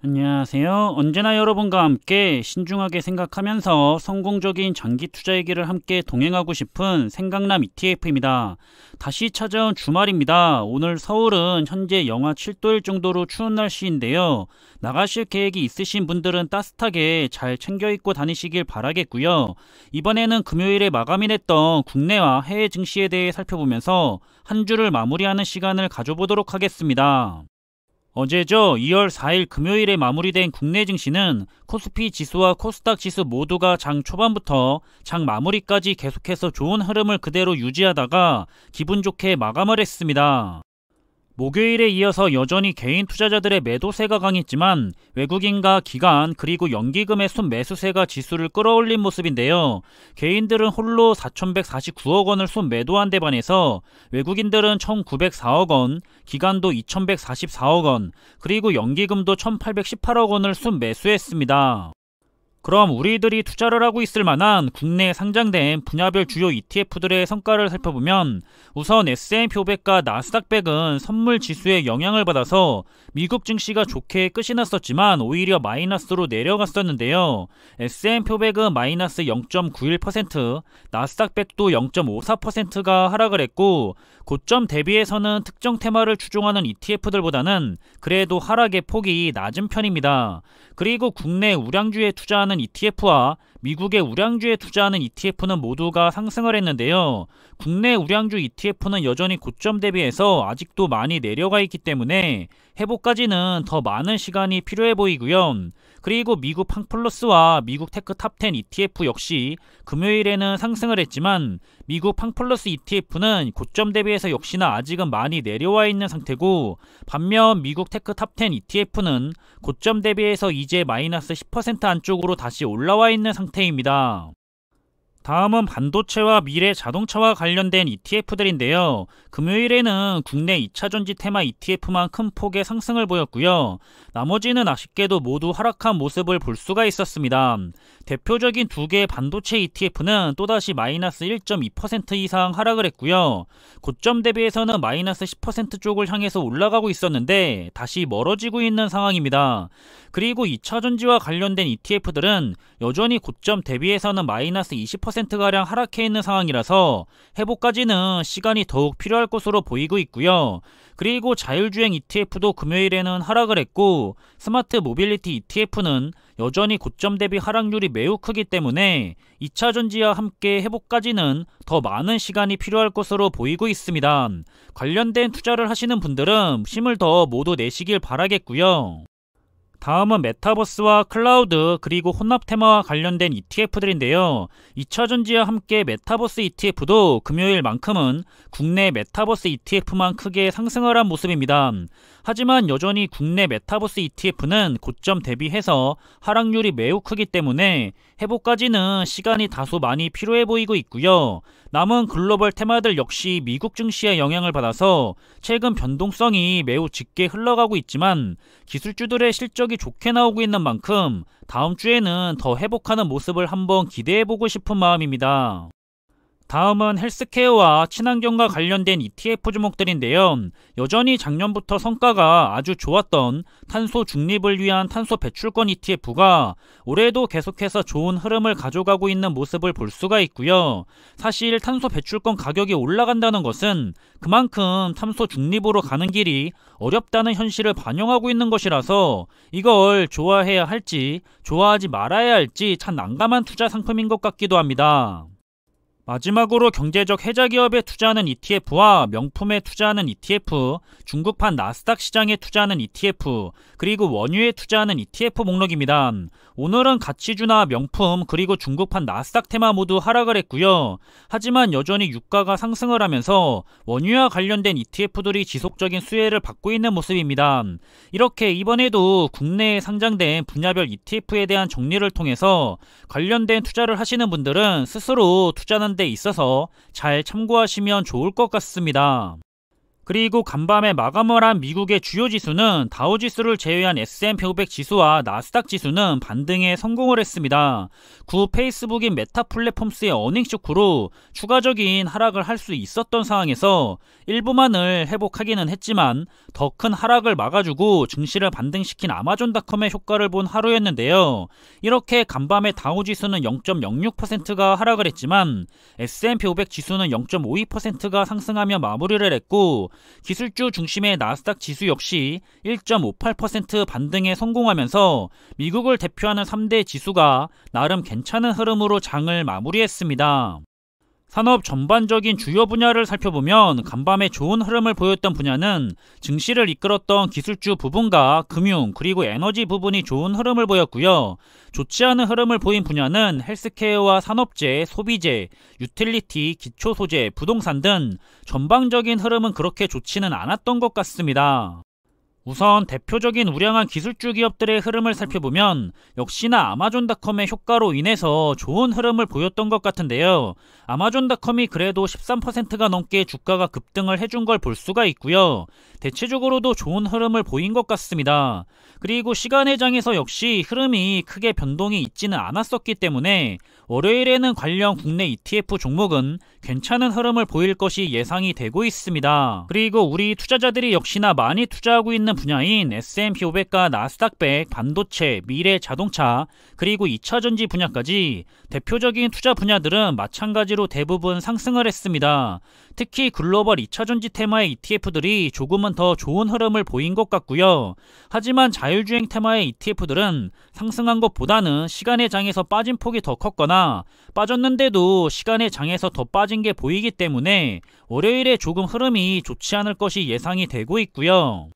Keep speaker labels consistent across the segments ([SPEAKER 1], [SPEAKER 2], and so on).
[SPEAKER 1] 안녕하세요. 언제나 여러분과 함께 신중하게 생각하면서 성공적인 장기 투자 얘기를 함께 동행하고 싶은 생강남 ETF입니다. 다시 찾아온 주말입니다. 오늘 서울은 현재 영하 7도일 정도로 추운 날씨인데요. 나가실 계획이 있으신 분들은 따뜻하게 잘 챙겨 입고 다니시길 바라겠고요. 이번에는 금요일에 마감이 됐던 국내와 해외 증시에 대해 살펴보면서 한 주를 마무리하는 시간을 가져보도록 하겠습니다. 어제죠. 2월 4일 금요일에 마무리된 국내 증시는 코스피 지수와 코스닥 지수 모두가 장 초반부터 장 마무리까지 계속해서 좋은 흐름을 그대로 유지하다가 기분 좋게 마감을 했습니다. 목요일에 이어서 여전히 개인 투자자들의 매도세가 강했지만 외국인과 기관 그리고 연기금의 순매수세가 지수를 끌어올린 모습인데요. 개인들은 홀로 4,149억 원을 순매도한 데 반해서 외국인들은 1,904억 원, 기관도 2,144억 원, 그리고 연기금도 1,818억 원을 순매수했습니다. 그럼 우리들이 투자를 하고 있을 만한 국내에 상장된 분야별 주요 ETF들의 성과를 살펴보면 우선 S&P 500과 나스닥 100은 선물 지수의 영향을 받아서 미국 증시가 좋게 끝이 났었지만 오히려 마이너스로 내려갔었는데요. S&P 500은 마이너스 0.91%, 나스닥 100도 0.54%가 하락을 했고 고점 대비해서는 특정 테마를 추종하는 ETF들보다는 그래도 하락의 폭이 낮은 편입니다. 그리고 국내 우량주에 투자하는 ETF와 미국의 우량주에 투자하는 ETF는 모두가 상승을 했는데요. 국내 우량주 ETF는 여전히 고점 대비해서 아직도 많이 내려가 있기 때문에 회복까지는 더 많은 시간이 필요해 보이고요. 그리고 미국 팡플러스와 미국 테크 탑10 ETF 역시 금요일에는 상승을 했지만 미국 팡플러스 ETF는 고점 대비해서 역시나 아직은 많이 내려와 있는 상태고 반면 미국 테크 탑10 ETF는 고점 대비해서 이제 마이너스 10% 안쪽으로 다시 올라와 있는 상태입니다. 다음은 반도체와 미래 자동차와 관련된 ETF들인데요. 금요일에는 국내 2차전지 테마 ETF만 큰 폭의 상승을 보였고요. 나머지는 아쉽게도 모두 하락한 모습을 볼 수가 있었습니다. 대표적인 두 개의 반도체 ETF는 또다시 마이너스 1.2% 이상 하락을 했고요. 고점 대비해서는 마이너스 10% 쪽을 향해서 올라가고 있었는데 다시 멀어지고 있는 상황입니다. 그리고 2차전지와 관련된 ETF들은 여전히 고점 대비해서는 마이너스 20%가량 하락해 있는 상황이라서 회복까지는 시간이 더욱 필요할 것으로 보이고 있고요. 그리고 자율주행 ETF도 금요일에는 하락을 했고 스마트 모빌리티 ETF는 여전히 고점 대비 하락률이 매우 크기 때문에 2차전지와 함께 회복까지는 더 많은 시간이 필요할 것으로 보이고 있습니다. 관련된 투자를 하시는 분들은 힘을 더 모두 내시길 바라겠고요. 다음은 메타버스와 클라우드 그리고 혼합 테마와 관련된 ETF들인데요. 2차전지와 함께 메타버스 ETF도 금요일만큼은 국내 메타버스 ETF만 크게 상승을 한 모습입니다. 하지만 여전히 국내 메타버스 ETF는 고점 대비해서 하락률이 매우 크기 때문에 회복까지는 시간이 다소 많이 필요해 보이고 있고요. 남은 글로벌 테마들 역시 미국 증시의 영향을 받아서 최근 변동성이 매우 짙게 흘러가고 있지만 기술주들의 실적이 좋게 나오고 있는 만큼 다음 주에는 더 회복하는 모습을 한번 기대해보고 싶은 마음입니다. 다음은 헬스케어와 친환경과 관련된 ETF 종목들인데요. 여전히 작년부터 성과가 아주 좋았던 탄소 중립을 위한 탄소 배출권 ETF가 올해도 계속해서 좋은 흐름을 가져가고 있는 모습을 볼 수가 있고요. 사실 탄소 배출권 가격이 올라간다는 것은 그만큼 탄소 중립으로 가는 길이 어렵다는 현실을 반영하고 있는 것이라서 이걸 좋아해야 할지 좋아하지 말아야 할지 참 난감한 투자 상품인 것 같기도 합니다. 마지막으로 경제적 혜자기업에 투자하는 ETF와 명품에 투자하는 ETF, 중국판 나스닥 시장에 투자하는 ETF, 그리고 원유에 투자하는 ETF 목록입니다. 오늘은 가치주나 명품 그리고 중국판 나스닥 테마 모두 하락을 했고요. 하지만 여전히 유가가 상승을 하면서 원유와 관련된 ETF들이 지속적인 수혜를 받고 있는 모습입니다. 이렇게 이번에도 국내에 상장된 분야별 ETF에 대한 정리를 통해서 관련된 투자를 하시는 분들은 스스로 투자하는 데 있어서 잘 참고하시면 좋을 것 같습니다. 그리고 간밤에 마감을 한 미국의 주요 지수는 다우지수를 제외한 S&P 500 지수와 나스닥 지수는 반등에 성공을 했습니다. 구 페이스북인 메타 플랫폼스의 어닝 쇼크로 추가적인 하락을 할 수 있었던 상황에서 일부만을 회복하기는 했지만 더 큰 하락을 막아주고 증시를 반등시킨 아마존닷컴의 효과를 본 하루였는데요. 이렇게 간밤에 다우지수는 0.06%가 하락을 했지만 S&P 500 지수는 0.52%가 상승하며 마무리를 했고 기술주 중심의 나스닥 지수 역시 1.58% 반등에 성공하면서 미국을 대표하는 3대 지수가 나름 괜찮은 흐름으로 장을 마무리했습니다. 산업 전반적인 주요 분야를 살펴보면 간밤에 좋은 흐름을 보였던 분야는 증시를 이끌었던 기술주 부분과 금융 그리고 에너지 부분이 좋은 흐름을 보였고요. 좋지 않은 흐름을 보인 분야는 헬스케어와 산업재, 소비재, 유틸리티, 기초소재, 부동산 등 전방적인 흐름은 그렇게 좋지는 않았던 것 같습니다. 우선 대표적인 우량한 기술주 기업들의 흐름을 살펴보면 역시나 아마존닷컴의 효과로 인해서 좋은 흐름을 보였던 것 같은데요. 아마존닷컴이 그래도 13%가 넘게 주가가 급등을 해준 걸 볼 수가 있고요. 대체적으로도 좋은 흐름을 보인 것 같습니다. 그리고 시간의 장에서 역시 흐름이 크게 변동이 있지는 않았었기 때문에 월요일에는 관련 국내 ETF 종목은 괜찮은 흐름을 보일 것이 예상이 되고 있습니다. 그리고 우리 투자자들이 역시나 많이 투자하고 있는 분야인 S&P 500과 나스닥 100, 반도체, 미래 자동차, 그리고 2차전지 분야까지 대표적인 투자 분야들은 마찬가지로 대부분 상승을 했습니다. 특히 글로벌 2차전지 테마의 ETF들이 조금은 더 좋은 흐름을 보인 것 같고요. 하지만 자율주행 테마의 ETF들은 상승한 것보다는 시간의 장에서 빠진 폭이 더 컸거나 빠졌는데도 시간의 장에서 더 빠진 게 보이기 때문에 월요일에 조금 흐름이 좋지 않을 것이 예상이 되고 있고요.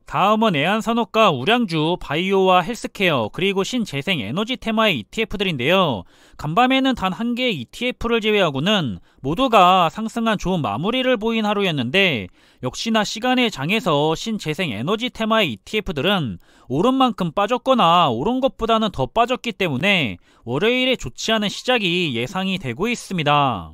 [SPEAKER 1] 다음은 애한산업과 우량주, 바이오와 헬스케어, 그리고 신재생 에너지 테마의 ETF들인데요. 간밤에는 단 한 개의 ETF를 제외하고는 모두가 상승한 좋은 마무리를 보인 하루였는데 역시나 시간의 장에서 신재생 에너지 테마의 ETF들은 오른 만큼 빠졌거나 오른 것보다는 더 빠졌기 때문에 월요일에 좋지 않은 시작이 예상이 되고 있습니다.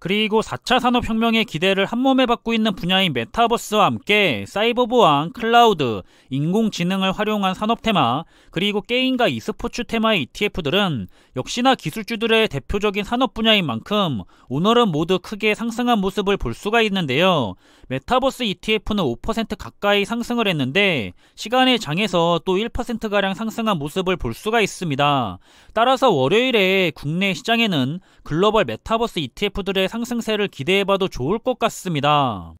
[SPEAKER 1] 그리고 4차 산업혁명의 기대를 한몸에 받고 있는 분야인 메타버스와 함께 사이버 보안, 클라우드, 인공지능을 활용한 산업 테마, 그리고 게임과 e스포츠 테마의 ETF들은 역시나 기술주들의 대표적인 산업 분야인 만큼 오늘은 모두 크게 상승한 모습을 볼 수가 있는데요. 메타버스 ETF는 5% 가까이 상승을 했는데 시간의 장에서 또 1%가량 상승한 모습을 볼 수가 있습니다. 따라서 월요일에 국내 시장에는 글로벌 메타버스 ETF들의 상승세를 기대해봐도 좋을 것 같습니다.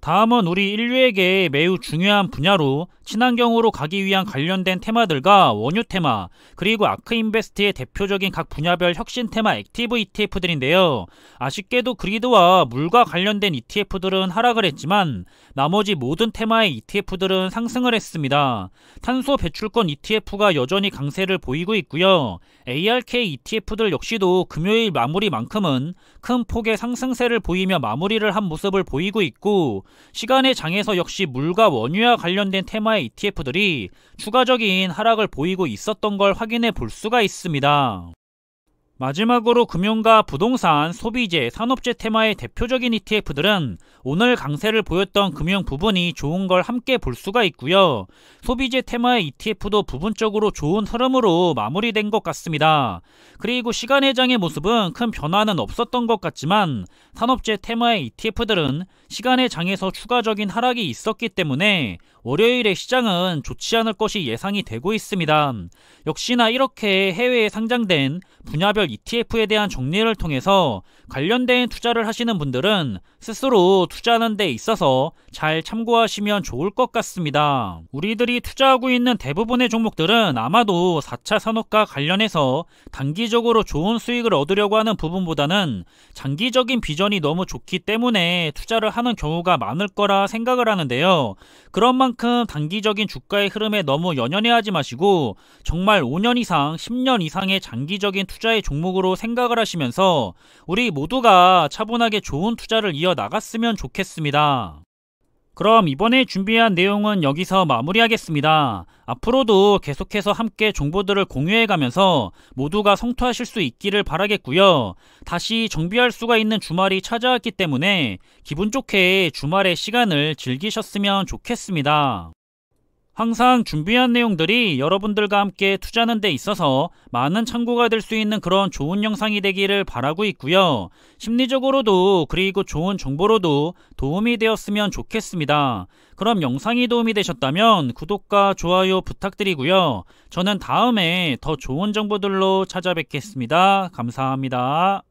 [SPEAKER 1] 다음은 우리 인류에게 매우 중요한 분야로 친환경으로 가기 위한 관련된 테마들과 원유 테마, 그리고 아크인베스트의 대표적인 각 분야별 혁신 테마 액티브 ETF들인데요. 아쉽게도 그리드와 물과 관련된 ETF들은 하락을 했지만 나머지 모든 테마의 ETF들은 상승을 했습니다. 탄소 배출권 ETF가 여전히 강세를 보이고 있고요. ARK ETF들 역시도 금요일 마무리만큼은 큰 폭의 상승세를 보이며 마무리를 한 모습을 보이고 있고, 시간의 장에서 역시 물과 원유와 관련된 테마의 ETF들이 추가적인 하락을 보이고 있었던 걸 확인해 볼 수가 있습니다. 마지막으로 금융과 부동산, 소비재, 산업재 테마의 대표적인 ETF들은 오늘 강세를 보였던 금융 부분이 좋은 걸 함께 볼 수가 있고요. 소비재 테마의 ETF도 부분적으로 좋은 흐름으로 마무리된 것 같습니다. 그리고 시간의 장의 모습은 큰 변화는 없었던 것 같지만 산업재 테마의 ETF들은 시간의 장에서 추가적인 하락이 있었기 때문에 월요일의 시장은 좋지 않을 것이 예상이 되고 있습니다. 역시나 이렇게 해외에 상장된 분야별 ETF에 대한 정리를 통해서 관련된 투자를 하시는 분들은 스스로 투자하는 데 있어서 잘 참고하시면 좋을 것 같습니다. 우리들이 투자하고 있는 대부분의 종목들은 아마도 4차 산업과 관련해서 단기적으로 좋은 수익을 얻으려고 하는 부분보다는 장기적인 비전이 너무 좋기 때문에 투자를 하는 경우가 많을 거라 생각을 하는데요. 그런 만큼 단기적인 주가의 흐름에 너무 연연해하지 마시고 정말 5년 이상, 10년 이상의 장기적인 투자의 종목으로 생각을 하시면서 우리 모두가 차분하게 좋은 투자를 이어나갔으면 좋겠습니다. 그럼 이번에 준비한 내용은 여기서 마무리하겠습니다. 앞으로도 계속해서 함께 정보들을 공유해가면서 모두가 성투하실 수 있기를 바라겠고요. 다시 정비할 수가 있는 주말이 찾아왔기 때문에 기분 좋게 주말의 시간을 즐기셨으면 좋겠습니다. 항상 준비한 내용들이 여러분들과 함께 투자하는 데 있어서 많은 참고가 될 수 있는 그런 좋은 영상이 되기를 바라고 있고요. 심리적으로도 그리고 좋은 정보로도 도움이 되었으면 좋겠습니다. 그럼 영상이 도움이 되셨다면 구독과 좋아요 부탁드리고요. 저는 다음에 더 좋은 정보들로 찾아뵙겠습니다. 감사합니다.